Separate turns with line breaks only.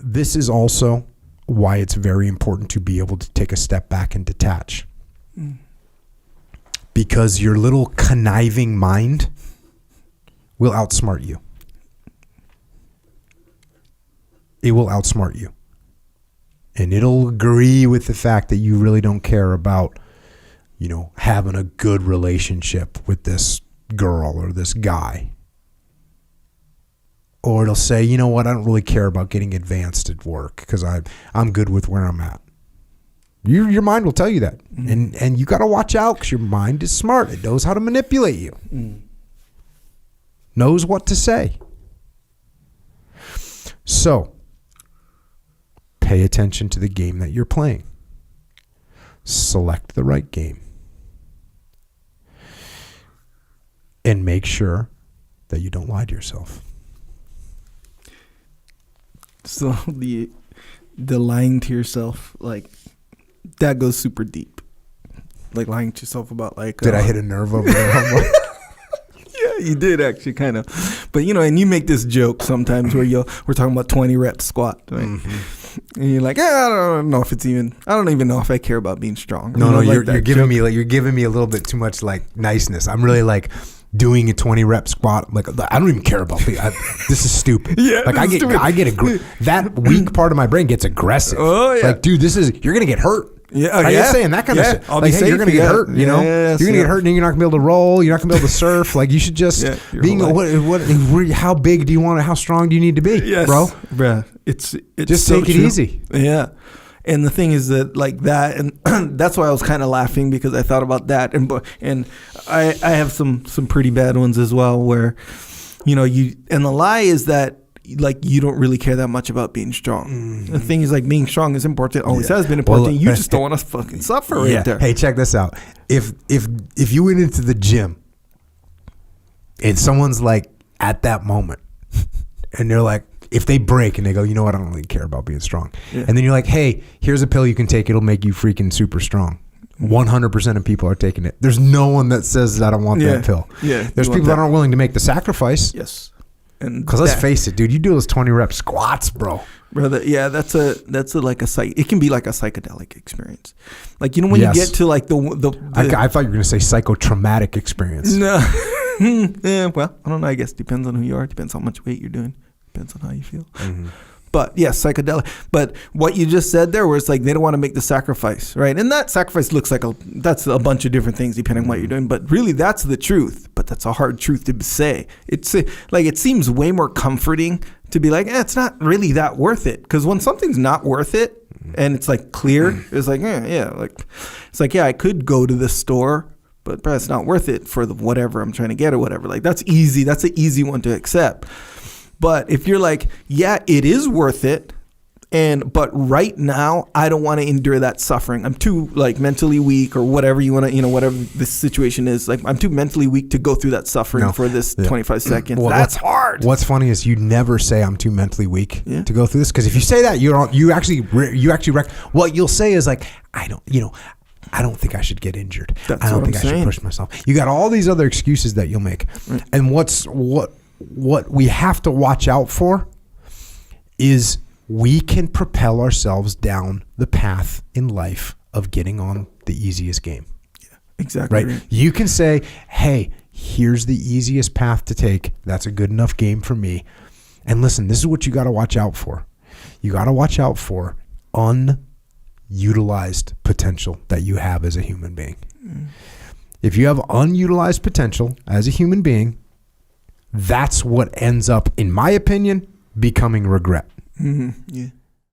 this is also why it's very important to be able to take a step back and detach. Because your little conniving mind will outsmart you. It will outsmart you. And it'll agree with the fact that you really don't care about, you know, having a good relationship with this girl or this guy. Or it'll say, you know what, I don't really care about getting advanced at work because I'm good with where I'm at. Your mind will tell you that. And you got to watch out because your mind is smart. It knows how to manipulate you. Knows what to say. So, pay attention to the game that you're playing. Select the right game. And make sure that you don't lie to yourself.
So the lying to yourself, like, that goes super deep. Like lying to yourself about, like,
did I hit a nerve over there?
Yeah, you did actually, kind of. But, you know, and you make this joke sometimes where we're talking about 20 rep squat, right? Mm-hmm. And you're like, I don't know if I don't even know if I care about being strong.
No, you're giving me a little bit too much like niceness. I'm really like doing a 20 rep squat. Like, I don't even care about this is stupid. Yeah, like I get that weak part of my brain gets aggressive. Oh yeah, like dude, you're gonna get hurt. Yeah, I get saying that kind of shit. Like, hey, you're gonna get hurt. You know, you're gonna get hurt, and you're not gonna be able to roll. You're not gonna be able to surf. Like, you should just how big do you want it? How strong do you need to be, bro? It's just
so
take it easy.
Yeah. And the thing is that, like, that, and that's why I was kind of laughing, because I thought about that, and I have some pretty bad ones as well, where, you know, and the lie is that, like, you don't really care that much about being strong. Mm-hmm. The thing is, like, being strong is important. Always has been important. Well, you just don't want to fucking suffer right there.
Hey, check this out. If you went into the gym and someone's like at that moment, and they're like, if they break and they go, you know what, I don't really care about being strong. Yeah. And then you're like, hey, here's a pill you can take. It'll make you freaking super strong. 100% of people are taking it. There's no one that says I don't want that pill. Yeah, there's people that aren't willing to make the sacrifice.
Yes.
Because let's face it, dude, you do those 20 rep squats, bro.
Brother, yeah, that's a like a it can be like a psychedelic experience. Like, you know, when you get to like
I thought you were going to say psychotraumatic experience.
No. Yeah, well, I don't know. I guess depends on who you are. Depends how much weight you're doing. Depends on how you feel. Mm-hmm. But yeah, psychedelic. But what you just said there, where it's like they don't want to make the sacrifice, right? And that sacrifice looks like that's a bunch of different things depending on what you're doing. But really, that's the truth. But that's a hard truth to say. It's like, it seems way more comforting to be like, it's not really that worth it. Because when something's not worth it, and it's like clear, it's like, I could go to the store, but it's not worth it for the whatever I'm trying to get or whatever. Like, that's easy. That's an easy one to accept. But if you're like, yeah, it is worth it, but right now I don't want to endure that suffering. I'm too, like, mentally weak, or whatever you want to, whatever this situation is. Like, I'm too mentally weak to go through that suffering for this 25 seconds. Well, that's hard.
What's funny is you never say I'm too mentally weak to go through this, because if you say that, you actually what you'll say is like, I don't think I should get injured. I don't think I should push myself. You got all these other excuses that you'll make. Right. And what we have to watch out for is we can propel ourselves down the path in life of getting on the easiest game.
Yeah, exactly.
Right? You can say, hey, here's the easiest path to take. That's a good enough game for me. And listen, this is what you got to watch out for. You got to watch out for unutilized potential that you have as a human being. Mm. If you have unutilized potential as a human being, that's what ends up, in my opinion, becoming regret.
Mm-hmm. Yeah.